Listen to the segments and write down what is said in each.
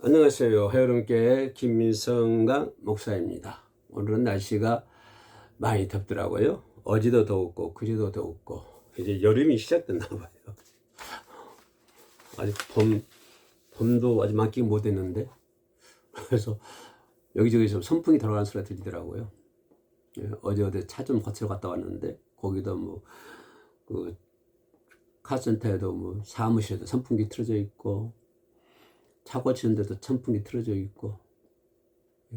안녕하세요. 해여름교회 김민성강 목사입니다. 오늘은 날씨가 많이 덥더라고요. 어제도 더웠고 그제도 더웠고 이제 여름이 시작됐나 봐요. 아직 봄도 아직 만끽 못했는데, 그래서 여기저기서 선풍이 들어가는 소리가 들리더라고요. 어제 차 좀 거치러 갔다 왔는데 거기도 그 카센터에도 사무실에도 선풍기 틀어져 있고 차 고치는 데도 선풍기 틀어져 있고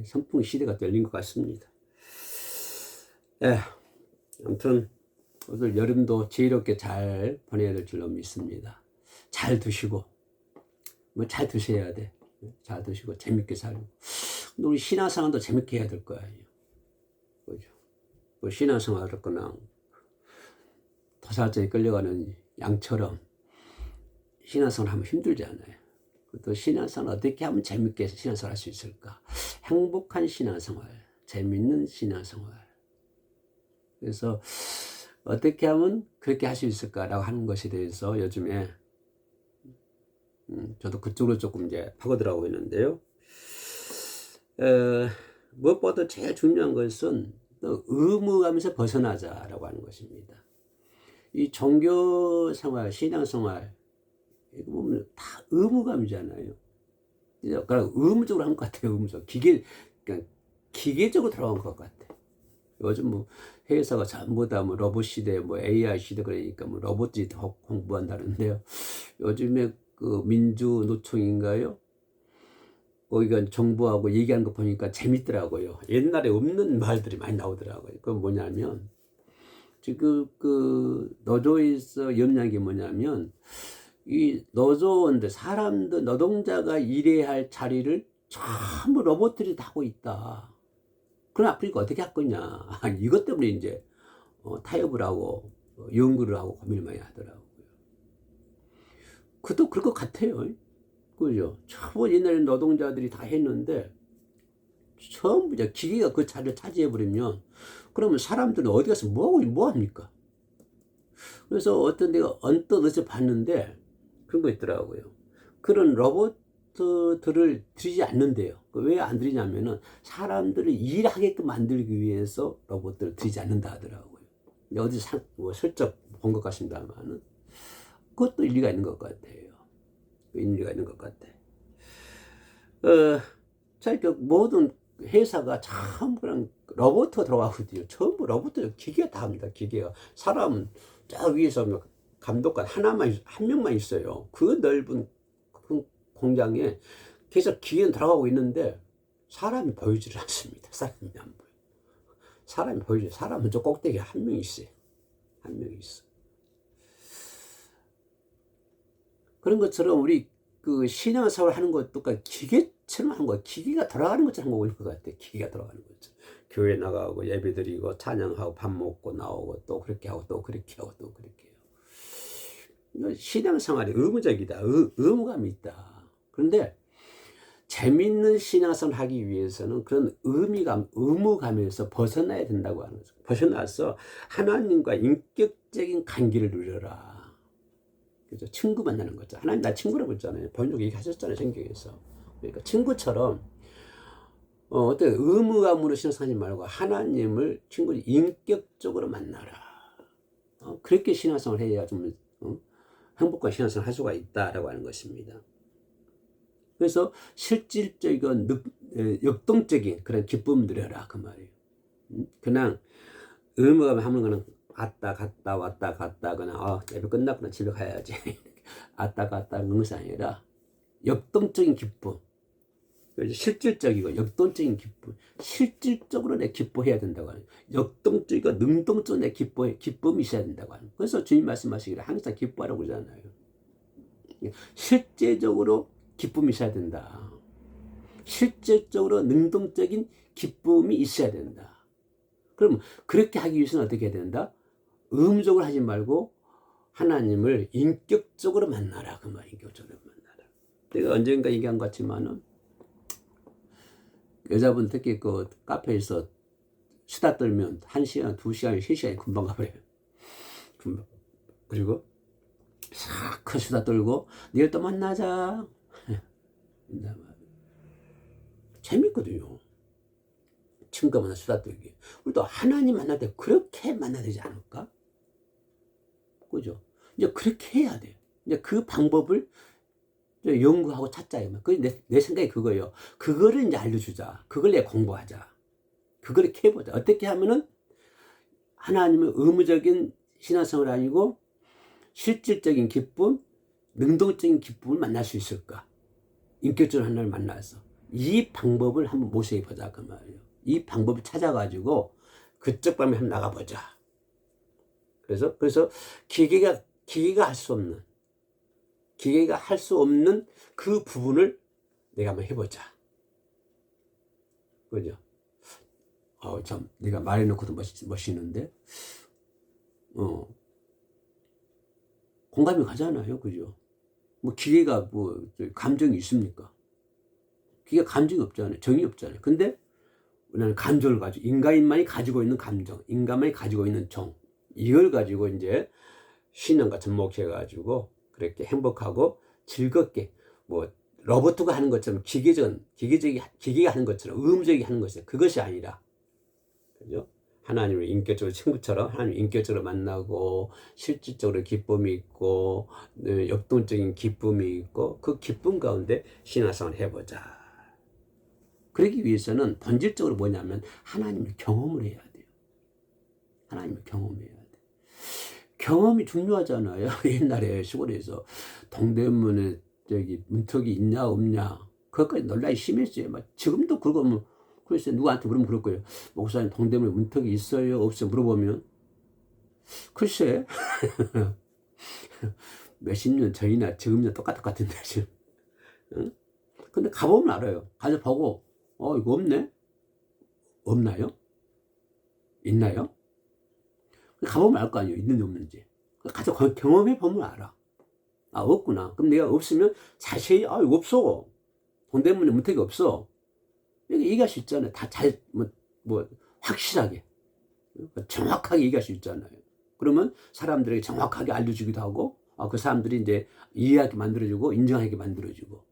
선풍기 시대가 열린 것 같습니다. 아무튼 오늘 여름도 지혜롭게 잘 보내야 될 줄로 믿습니다. 잘 드시고 잘 드셔야 돼. 잘 드시고 재밌게 살고. 근데 우리 신앙생활도 재밌게 해야 될 거예요. 그죠? 신앙생활을 그냥 도살장에 끌려가는 양처럼 신앙생활 하면 힘들지 않아요. 또 신앙생활 어떻게 하면 재밌게 신앙생활 할 수 있을까? 행복한 신앙생활, 재밌는 신앙생활. 그래서 어떻게 하면 그렇게 할 수 있을까라고 하는 것에 대해서 요즘에 저도 그쪽으로 조금 이제 파고들어가고 있는데요. 무엇보다 제일 중요한 것은 또 의무감에서 벗어나자라고 하는 것입니다. 이 종교생활, 신앙생활 이거 보면 다 의무감이잖아요. 그러니까 의무적으로 한 것 같아요. 의무적. 그러니까 기계적으로 들어간 것 같아. 요즘 회사가 전부 다 로봇 시대, AI 시대 그러니까 로봇이 더 공부한다는데요. 요즘에 그 민주노총인가요? 거기가 정부하고 얘기하는 거 보니까 재밌더라고요. 옛날에 없는 말들이 많이 나오더라고요. 그건 뭐냐면 지금 그 노조에서 염려한 게 뭐냐면 이 노조원들, 사람들, 노동자가 일해야 할 자리를 전부 로봇들이 다 하고 있다. 그럼 앞으로 어떻게 할 거냐. 이것 때문에 이제 타협을 하고 연구를 하고 고민을 많이 하더라고요. 그것도 그럴 것 같아요. 그죠? 전부 옛날에 노동자들이 다 했는데 전부 이제 기계가 그 자리를 차지해버리면 그러면 사람들은 어디 가서 뭐 합니까? 그래서 어떤 데가 언뜻 어디서 봤는데 그런 거 있더라고요. 그런 로봇들을 들이지 않는데요. 왜 안 들이냐면은 사람들을 일하게끔 만들기 위해서 로봇들을 들이지 않는다 하더라고요. 어디서 슬쩍 본 것 같습니다만은 그것도 일리가 있는 것 같아요. 일리가 있는 것 같아. 그 모든 회사가 참 그냥 로봇 들어가거든요. 전부 로봇들 기계가 다 합니다. 기계가. 사람은 저 위에서 감독관 한 명만 있어요. 그 넓은 그 공장에 계속 기계는 들어가고 있는데 사람이 보이지를 않습니다. 사람이 안 보여. 사람이 보이죠. 사람은 저 꼭대기에 한 명 있어요. 한 명 있어. 그런 것처럼 우리 그 신앙생활 하는 것도 기계처럼 한 거야. 기계가 돌아가는 것처럼 하고 있는 것 같아. 기계가 돌아가는 거죠. 교회 나가고 예배 드리고 찬양하고 밥 먹고 나오고 또 그렇게 하고 또 그렇게 하고 또 그렇게 해요. 신앙생활이 의무적이다. 의무감이 있다. 그런데 재밌는 신앙생활을 하기 위해서는 그런 의무감에서 벗어나야 된다고 하는 거죠. 벗어나서 하나님과 인격적인 관계를 누려라. 그죠? 친구 만나는 거죠. 하나님 나 친구라고 했잖아요. 번역 얘기하셨잖아요. 성경에서. 그러니까 친구처럼 어떤 의무감으로 신앙생활하지 말고 하나님을 친구를 인격적으로 만나라. 그렇게 신앙생활을 해야 좀 행복한 신앙생활을 할 수가 있다라고 하는 것입니다. 그래서 실질적인 역동적인 그런 기쁨 누려라 그 말이에요. 그냥 의무감 하는 거는 왔다 갔다 왔다 갔다 그냥 예배 끝났구나 집에 가야지 왔다 갔다 하는 것이 아니라 역동적인 기쁨. 실질적이고 역동적인 기쁨. 실질적으로 내 기뻐해야 된다고 하는. 역동적이고 능동적으로 내 기쁨이 있어야 된다고 하는. 그래서 주님 말씀하시기를 항상 기뻐하라고 그러잖아요. 실제적으로 기쁨이 있어야 된다. 실질적으로 능동적인 기쁨이 있어야 된다. 그럼 그렇게 하기 위해서는 어떻게 해야 된다? 의무적으로 하지 말고 하나님을 인격적으로 만나라. 그 말, 인격적으로 만나라. 내가 언젠가 얘기한 것 같지만은 여자분 특히 그 카페에서 수다 떨면 1시간, 2시간, 3시간이 금방 가버려요. 금방. 그리고 싹 수다 떨고 내일 또 만나자. 재밌거든요. 친구가 만나 수다 떨기. 우리도 하나님 만날 때 그렇게 만나야 되지 않을까? 그죠? 이제 그렇게 해야 돼요. 이제 그 방법을 연구하고 찾자요. 내 생각이 그거예요. 그거를 이제 알려주자. 그걸 내 공부하자. 그걸 이렇게 해보자. 어떻게 하면은 하나님의 의무적인 신앙생활 아니고 실질적인 기쁨, 능동적인 기쁨을 만날 수 있을까? 인격적으로 하나님을 만나서 이 방법을 한번 모색해 보자 그 말이에요. 이 방법을 찾아가지고 그쪽 방향에 한번 나가보자. 그래서 기계가 할 수 없는 그 부분을 내가 한번 해보자. 그죠? 참, 내가 말해놓고도 멋있는데, 공감이 가잖아요. 그죠? 뭐, 기계가 감정이 있습니까? 기계가 감정이 없잖아요. 정이 없잖아요. 근데, 우리는 감정을 가지고, 인간만이 가지고 있는 감정, 인간만이 가지고 있는 정, 이걸 가지고 이제 신앙과 접목해가지고, 그렇게 행복하고 즐겁게, 로봇가 하는 것처럼 기계가 하는 것처럼 의무적이 하는 것이 그것이 아니라, 그죠? 하나님을 인격적으로 친구처럼 하나님 인격적으로 만나고 실질적으로 기쁨이 있고 역동적인 기쁨이 있고 그 기쁨 가운데 신앙생활을 해보자. 그러기 위해서는 본질적으로 뭐냐면 하나님을 경험을 해야 돼요. 하나님을 경험해야 돼. 경험이 중요하잖아요. 옛날에 시골에서 동대문에 문턱이 있냐 없냐 그것까지 논란이 심했어요. 지금도 그거 글쎄 누구한테 물으면 그럴 거예요. 목사님 동대문에 문턱이 있어요 없어요 물어보면 글쎄 몇십 년 전이나 지금이나 똑같은데 지금. 응? 근데 가보면 알아요. 가서 보고 이거 없네? 없나요? 있나요? 가보면 알 거 아니에요. 있는지 없는지. 가서 경험해 보면 알아. 없구나. 그럼 내가 없으면 자세히 이거 없어. 동대문에 문턱이 없어. 이렇게 얘기할 수 있잖아요. 다 확실하게. 정확하게 얘기할 수 있잖아요. 그러면 사람들에게 정확하게 알려주기도 하고, 그 사람들이 이제 이해하게 만들어주고, 인정하게 만들어주고,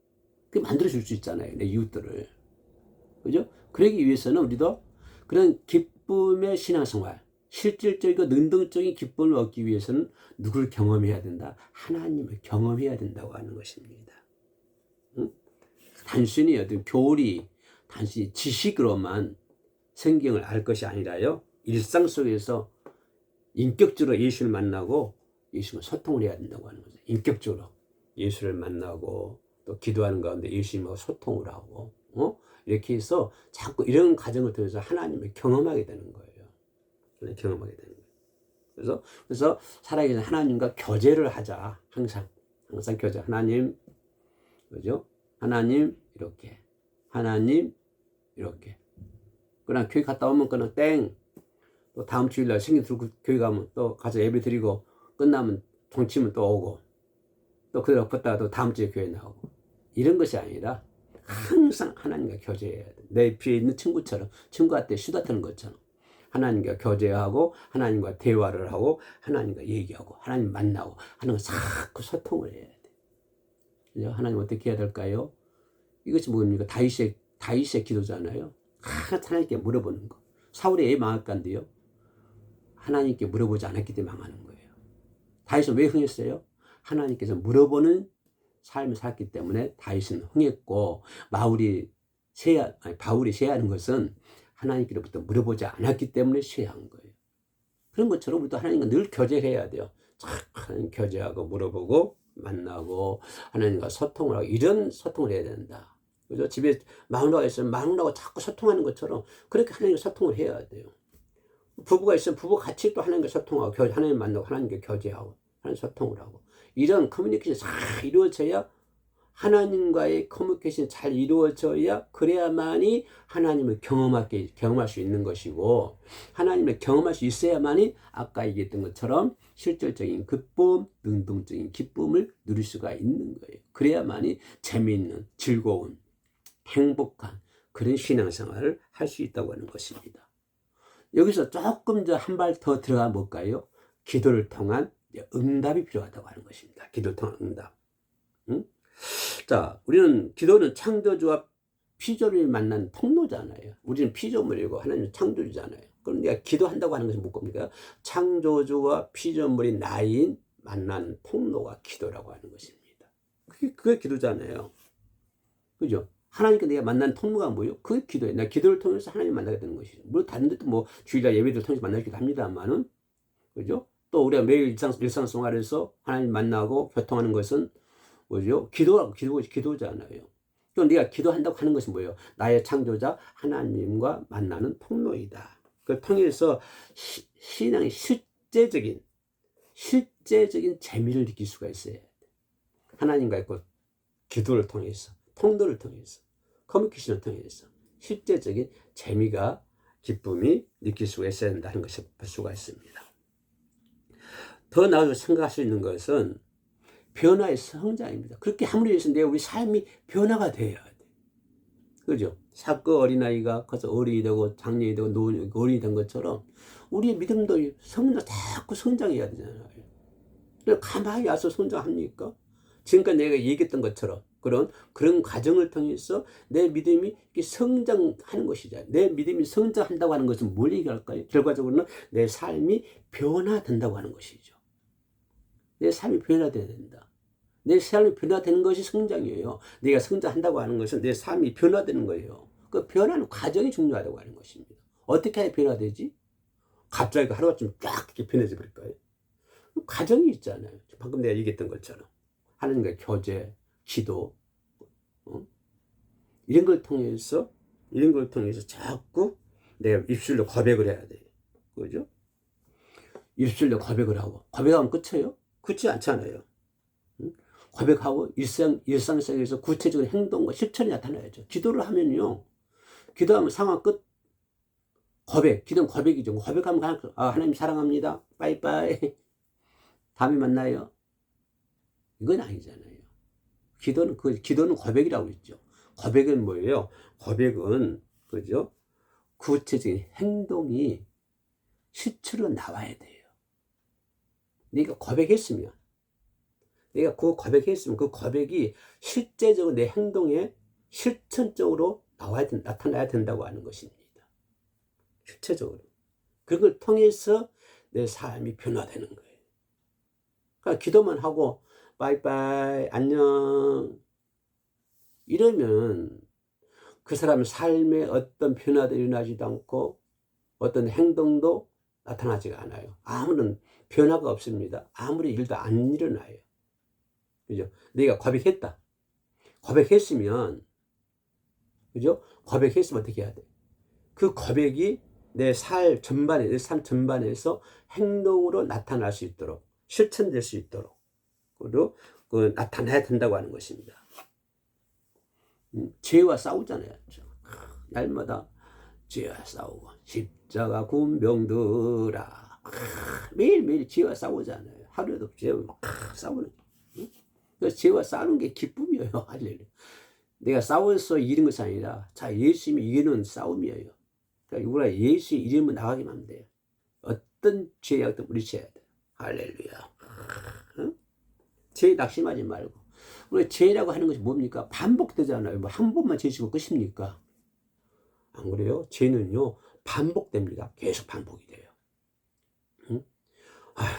그게 만들어줄 수 있잖아요. 내 이웃들을. 그죠? 그러기 위해서는 우리도 그런 기쁨의 신앙생활, 실질적이고 능동적인 기쁨을 얻기 위해서는 누구를 경험해야 된다? 하나님을 경험해야 된다고 하는 것입니다. 응? 단순히 어떤 교리, 단순히 지식으로만 성경을 알 것이 아니라요. 일상 속에서 인격적으로 예수를 만나고 예수님과 소통을 해야 된다고 하는 거죠. 인격적으로 예수를 만나고 또 기도하는 가운데 예수님하고 소통을 하고 이렇게 해서 자꾸 이런 과정을 통해서 하나님을 경험하게 되는 거예요. 경험하게 되는 거예요. 그래서 살아계신 하나님과 교제를 하자. 항상 교제. 하나님, 그죠? 하나님 이렇게, 하나님 이렇게. 그냥 교회 갔다 오면 그냥 땡. 또 다음 주일날 생일 들고 교회 가면 또 가서 예배 드리고 끝나면 종치면 또 오고 또 그대로 걷다가 또 다음 주에 교회 나오고 이런 것이 아니라 항상 하나님과 교제해야 돼. 내 뒤에 있는 친구한테 수다 떠는 것처럼 하나님과 교제하고 하나님과 대화를 하고 하나님과 얘기하고 하나님 만나고 하는 거 자꾸 소통을 해야 돼. 하나님 어떻게 해야 될까요? 이것이 뭡니까? 다윗의 기도잖아요. 하나님께 물어보는 거. 사울이 왜 망할까인데요? 하나님께 물어보지 않았기 때문에 망하는 거예요. 다윗은 왜 흥했어요? 하나님께서 물어보는 삶을 살기 때문에 다윗은 흥했고 바울이 쇠하는 것은 하나님께로부터 물어보지 않았기 때문에 쇠한 거예요. 그런 것처럼 우리도 하나님과 늘 교제를 해야 돼요. 하나님 교제하고 물어보고 만나고 하나님과 소통을 하고 이런 소통을 해야 된다. 그죠? 집에 마누라가 있으면 마누라하고 자꾸 소통하는 것처럼 그렇게 하나님과 소통을 해야 돼요. 부부가 있으면 부부 같이 또 하나님과 소통하고 하나님 만나고 하나님과 교제하고 하나님 소통을 하고 이런 커뮤니케이션이 잘 이루어져야 하나님과의 커뮤니케이션이 잘 이루어져야 그래야만이 하나님을 경험할 수 있는 것이고 하나님을 경험할 수 있어야만이 아까 얘기했던 것처럼 실질적인 기쁨, 능동적인 기쁨을 누릴 수가 있는 거예요. 그래야만이 재미있는, 즐거운, 행복한 그런 신앙생활을 할 수 있다고 하는 것입니다. 여기서 조금 더 한 발 더 들어가 볼까요? 기도를 통한 응답이 필요하다고 하는 것입니다. 기도를 통한 응답. 응? 자, 우리는 기도는 창조주와 피조물이 만난 통로잖아요. 우리는 피조물이고 하나님은 창조주잖아요. 그럼 내가 기도한다고 하는 것은 뭡니까? 창조주와 피조물이 나인 만난 통로가 기도라고 하는 것입니다. 그게 기도잖아요. 그죠? 하나님과 내가 만난 통로가 뭐예요? 그게 기도예요. 내가 기도를 통해서 하나님 만나게 되는 것이죠. 물론 다른 데도 뭐 주일날 예배를 통해서 만나기도 합니다만은, 그죠? 또 우리가 매일 일상생활에서 하나님 만나고 교통하는 것은 뭐죠? 기도잖아요. 그럼 네가 기도한다고 하는 것은 뭐예요? 나의 창조자 하나님과 만나는 통로이다. 그걸 통해서 신앙의 실제적인 재미를 느낄 수가 있어요. 하나님과의 그 기도를 통해서, 통로를 통해서, 커뮤니케이션을 통해서 실제적인 재미가, 기쁨이 느낄 수가 있어야 된다는 것을 볼 수가 있습니다. 더 나아가 생각할 수 있는 것은 변화의 성장입니다. 그렇게 함으로 해서 우리 삶이 변화가 돼야 돼. 그죠? 사건 어린아이가 커서 어린이 되고 장년이 되고 어린이 된 것처럼 우리의 믿음도 자꾸 성장해야 되잖아요. 가만히 와서 성장합니까? 지금까지 내가 얘기했던 것처럼 그런 과정을 통해서 내 믿음이 성장하는 것이죠. 내 믿음이 성장한다고 하는 것은 뭘 얘기할까요? 결과적으로는 내 삶이 변화된다고 하는 것이죠. 내 삶이 변화돼야 된다. 내 삶이 변화되는 것이 성장이에요. 내가 성장한다고 하는 것은 내 삶이 변화되는 거예요. 그 변화는 과정이 중요하다고 하는 것입니다. 어떻게 해야 변화되지? 갑자기 하루아침에 쫙 이렇게 변해져 버릴까요? 과정이 있잖아요. 방금 내가 얘기했던 것처럼 하나님과의 교제, 기도, 이런 걸 통해서 자꾸 내가 입술로 고백을 해야 돼요. 그죠? 입술로 고백을 하고 고백하면 끝이에요? 그렇지 않잖아요. 고백하고 일상생활에서 구체적인 행동과 실천이 나타나야죠. 기도를 하면요. 기도하면 상황 끝. 기도는 고백이죠. 고백하면 하나님 사랑합니다. 빠이빠이. 다음에 만나요. 이건 아니잖아요. 기도는 고백이라고 했죠. 고백은 뭐예요? 고백은, 그죠? 구체적인 행동이 실체로 나와야 돼요. 내가 고백했으면 그 고백이 실제적으로 내 행동에 실천적으로 나타나야 된다고 하는 것입니다. 실체적으로. 그걸 통해서 내 삶이 변화되는 거예요. 그러니까 기도만 하고 빠이빠이 안녕 이러면 그 사람 삶에 어떤 변화도 일어나지도 않고 어떤 행동도 나타나지가 않아요. 아무런 변화가 없습니다. 아무리 일도 안 일어나요. 그죠? 내가 고백했으면, 그죠? 고백했으면 어떻게 해야 돼? 그 고백이 내 삶 전반에서 행동으로 나타날 수 있도록, 실천될 수 있도록, 그리고 나타나야 된다고 하는 것입니다. 죄와 싸우잖아요. 날마다 죄와 싸우고, 십자가 군병들아. 매일매일 죄와 싸우잖아요. 하루에도 죄와 싸우는 거예요. 그래서 죄와 싸우는 게 기쁨이에요. 할렐루야. 내가 싸워서 이기는 것이 아니라 예수님이 이기는 싸움이에요. 그러니까 우리가 예수의 이름을 나가기만 하면 돼요. 어떤 죄악도 물리쳐야 돼요. 할렐루야. 응? 죄에 낙심하지 말고. 우리 죄라고 하는 것이 뭡니까? 반복되잖아요. 뭐 한 번만 죄 지고 끝입니까? 안 그래요? 죄는요 반복됩니다. 계속 반복이 돼요. 응? 아휴,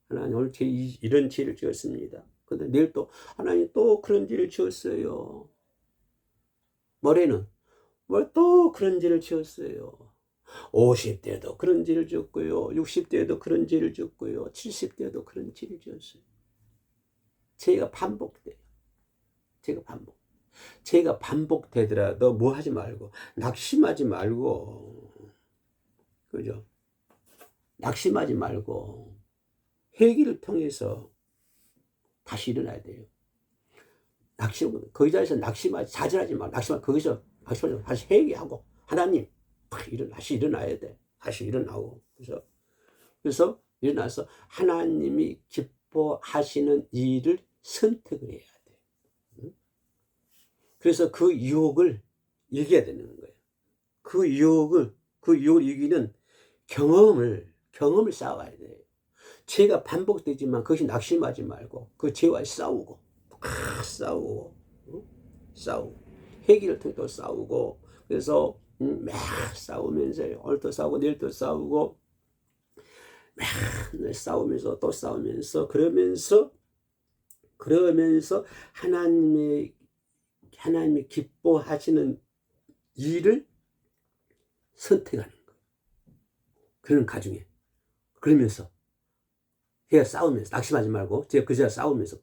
하나님 오늘 이런 죄를 지었습니다. 근데 내일 또 하나님 또 그런 죄를 지었어요. 모레는 또 그런 죄를 지었어요. 50대도 그런 죄를 지었고요. 60대도 그런 죄를 지었고요. 70대도 그런 죄를 지었어요. 죄가 반복돼요. 죄가 반복되더라도 뭐 하지 말고 낙심하지 말고, 그죠? 낙심하지 말고 회개를 통해서 다시 일어나야 돼요. 그 자리에서 좌절하지 말고 거기서 다시 회개하고 하나님 다시 일어나야 돼. 다시 일어나고 그래서 일어나서 하나님이 기뻐하시는 일을 선택을 해야 돼. 그래서 그 유혹을 이겨야 되는 거예요. 그 유혹을 이기는 경험을 쌓아야 돼요. 죄가 반복되지만 그것이 낙심하지 말고 그 죄와 싸우고 회개를 통해 또 싸우고, 그래서 매 싸우면서 오늘 또 싸우고 내일 또 싸우고 맨날 싸우면서 또 싸우면서 그러면서 하나님이 기뻐하시는 일을 선택하는 거예요. 그런 가중에. 그러면서 걔가 싸우면서, 낙심하지 말고 제가 그제야 싸우면서,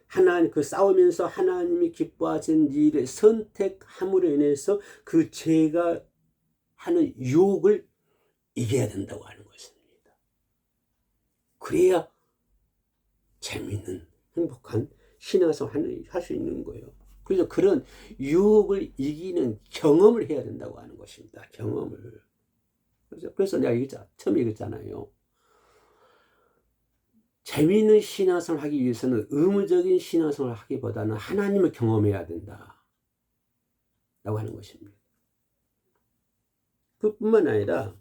하나님, 그 싸우면서 하나님이 기뻐하시는 일을 선택함으로 인해서 그 죄가 하는 유혹을 이겨야 된다고 하는 것입니다. 그래야 재미있는 행복한 신앙생활을 할 수 있는 거예요. 그래서 그런 유혹을 이기는 경험을 해야 된다고 하는 것입니다. 경험을. 그래서 내가 처음에 얘기했잖아요. 재미있는 신앙생활을 하기 위해서는 의무적인 신앙생활을 하기보다는 하나님을 경험해야 된다 라고 하는 것입니다. 그뿐만 아니라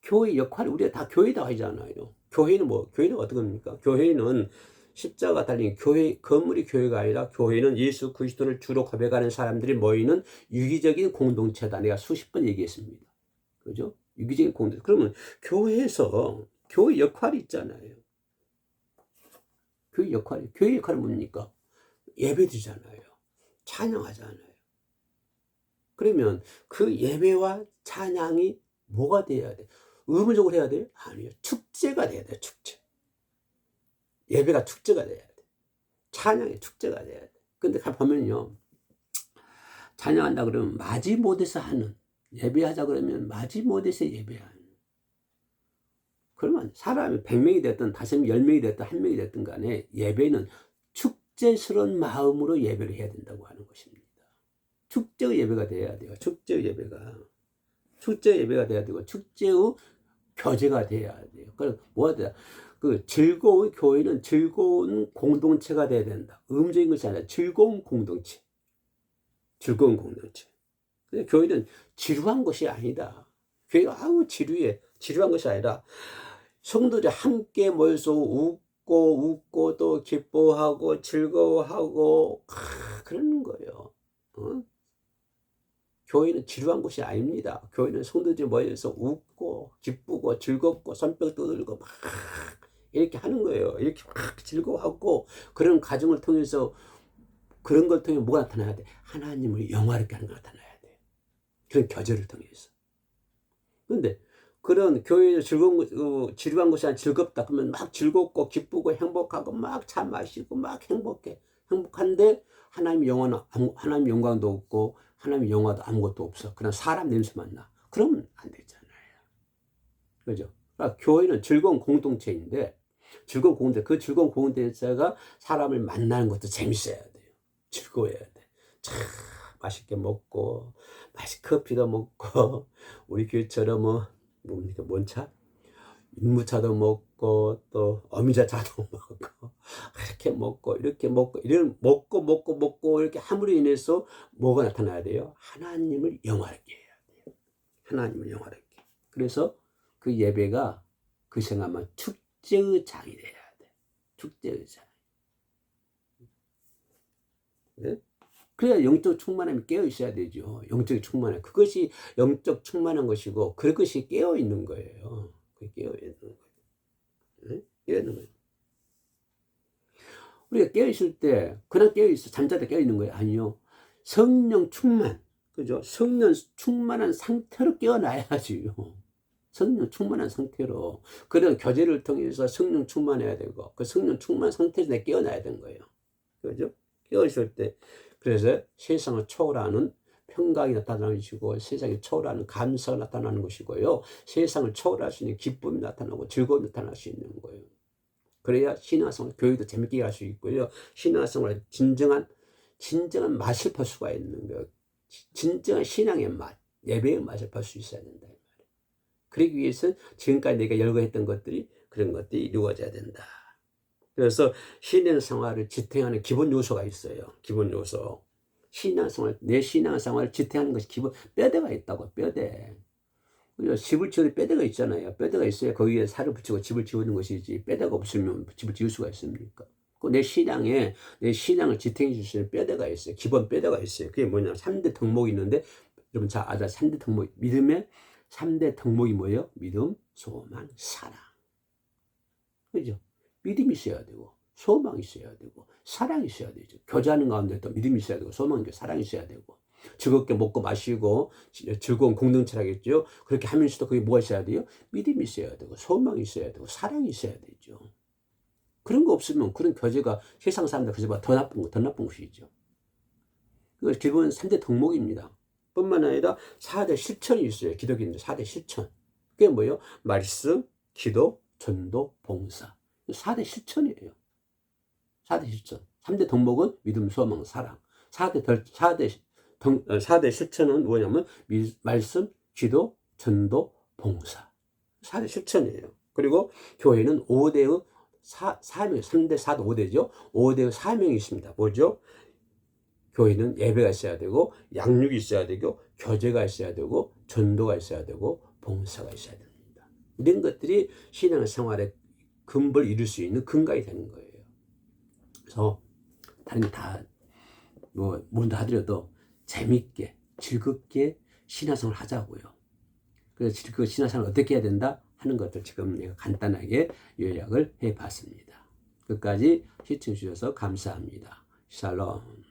교회 역할이, 우리가 다 교회다 하잖아요. 교회는 어떻게 합니까? 교회는 십자가 달린 건물이 교회가 아니라 교회는 예수 그리스도를 주로 고백하는 사람들이 모이는 유기적인 공동체다. 내가 수십 번 얘기했습니다. 그죠? 유기적인 공동체. 그러면 교회에서 교회 역할이 있잖아요. 교회 역할은 뭡니까? 예배드리잖아요. 찬양하잖아요. 그러면 그 예배와 찬양이 뭐가 돼야 돼? 의무적으로 해야 돼요? 아니요. 축제가 돼야 돼요. 축제. 예배가 축제가 돼야 돼. 찬양이 축제가 돼야 돼. 근데 보면요, 찬양한다 그러면 마지못해서 하는, 예배하자 그러면 마지못해서 예배하는. 그러면 사람이 100명이 됐든 5명, 10명이 됐든 1명이 됐든 간에 예배는 축제스러운 마음으로 예배를 해야 된다고 하는 것입니다. 축제의 예배가 돼야 돼요. 축제의 예배가 돼야 되고, 축제의 교제가 돼야 돼요. 그럼 뭐가 돼야? 그 즐거운 교회는 즐거운 공동체가 돼야 된다. 의무적인 것이 아니라 즐거운 공동체. 근데 교회는 지루한 것이 아니다. 교회가 지루한 것이 아니라 성도들이 함께 모여서 웃고 또 기뻐하고 즐거워하고 그러는 거예요. 교회는 지루한 곳이 아닙니다. 교회는 성도들이 모여서 웃고 기쁘고 즐겁고 손뼉 떠들고 막 이렇게 하는 거예요. 이렇게 막 즐거워하고, 그런 과정을 통해서, 그런 걸 통해 뭐가 나타나야 돼? 하나님을 영화롭게 하는 게 나타나야 돼. 그런 교제를 통해서. 그런데 그런 교회에서 지루한 것이 아니라 즐겁다 그러면 막 즐겁고 기쁘고 행복하고 막 차 마시고 막 행복한데 하나님 영광도 없고 하나님 영화도 아무것도 없어. 그냥 사람 냄새만 나. 그러면 안 되잖아요. 그죠? 그러니까 교회는 즐거운 공동체인데, 그 즐거운 공동체가 사람을 만나는 것도 재밌어야 돼요. 즐거워야 돼. 참 맛있게 먹고, 커피도 먹고, 우리 교회처럼 뭡니까? 뭔 차? 인무차도 먹고, 또 어미자차도 먹고, 이렇게 먹고, 이렇게 함으로 인해서 뭐가 나타나야 돼요? 하나님을 영화롭게 해야 돼요. 하나님을 영화롭게. 그래서 그 예배가, 그 생각만 축제의 장이 돼야 돼. 축제의 장. 네? 그래야 영적 충만함이 깨어 있어야 되죠. 영적 충만함. 그것이 영적 충만한 것이고, 그것이 깨어 있는 거예요. 깨어 있는 거예요. 네? 깨어 있는 거예요. 우리가 깨어 있을 때, 그냥 깨어 있어. 잠자다 깨어 있는 거예요? 아니요. 성령 충만. 그죠? 성령 충만한 상태로 깨어나야지요. 성령 충만한 상태로. 그런 교제를 통해서 성령 충만해야 되고, 그 성령 충만 상태에서 깨어나야 되는 거예요. 그죠? 깨어있을 때. 그래서 세상을 초월하는 평강이 나타나는 것이고, 세상을 초월하는 감사가 나타나는 것이고요. 세상을 초월할 수 있는 기쁨이 나타나고 즐거움이 나타날 수 있는 거예요. 그래야 신앙생활, 교회도 재밌게 할 수 있고요. 신앙생활 진정한 맛을 볼 수가 있는 거예요. 진정한 신앙의 맛, 예배의 맛을 볼 수 있어야 된다. 그러기 위해서 지금까지 내가 열거했던 것들이, 그런 것들이 이루어져야 된다. 그래서 신앙생활을 지탱하는 기본 요소가 있어요. 기본 요소. 내 신앙생활을 지탱하는 것이 뼈대가 있다고, 뼈대. 집을 지어도 뼈대가 있잖아요. 뼈대가 있어야 거기에 살을 붙이고 집을 지우는 것이지, 뼈대가 없으면 집을 지을 수가 있습니까? 내 신앙을 지탱해 줄 수 있는 뼈대가 있어요. 기본 뼈대가 있어요. 그게 뭐냐? 3대 덕목이 있는데, 여러분 잘 알아. 3대 덕목, 믿음의 3대 덕목이 뭐예요? 믿음, 소망, 사랑. 그죠? 믿음이 있어야 되고, 소망이 있어야 되고, 사랑이 있어야 되죠. 교제하는 가운데 또 믿음이 있어야 되고, 소망이 있고, 사랑이 있어야 되고, 즐겁게 먹고 마시고, 즐거운 공동체라겠죠. 그렇게 하면서도 그게 뭐가 있어야 돼요? 믿음이 있어야 되고, 소망이 있어야 되고, 사랑이 있어야 되죠. 그런 거 없으면 그런 교제가 세상 사람들 교제보다 더 나쁜 것이죠. 그걸 기본 3대 덕목입니다. 뿐만 아니라 4대 실천이 있어요. 기독교인들 4대 실천. 그게 뭐예요? 말씀, 기도, 전도, 봉사. 4대 실천이에요. 4대 실천. 3대 덕목은 믿음, 소망, 사랑. 4대 실천은 뭐냐면 말씀, 기도, 전도, 봉사. 4대 실천이에요. 그리고 교회는 5대의 사명, 3대, 4대, 5대죠. 5대의 사명이 있습니다. 뭐죠? 교회는 예배가 있어야 되고, 양육이 있어야 되고, 교제가 있어야 되고, 전도가 있어야 되고, 봉사가 있어야 됩니다. 이런 것들이 신앙생활의 근본을 이룰 수 있는 근간이 되는 거예요. 그래서 다른 게 다 뭔다 하더라도 재밌게 즐겁게 신앙생활 하자고요. 그래서 그 신앙생활 어떻게 해야 된다 하는 것들 지금 내가 간단하게 요약을 해봤습니다. 끝까지 시청해 주셔서 감사합니다. 샬롬.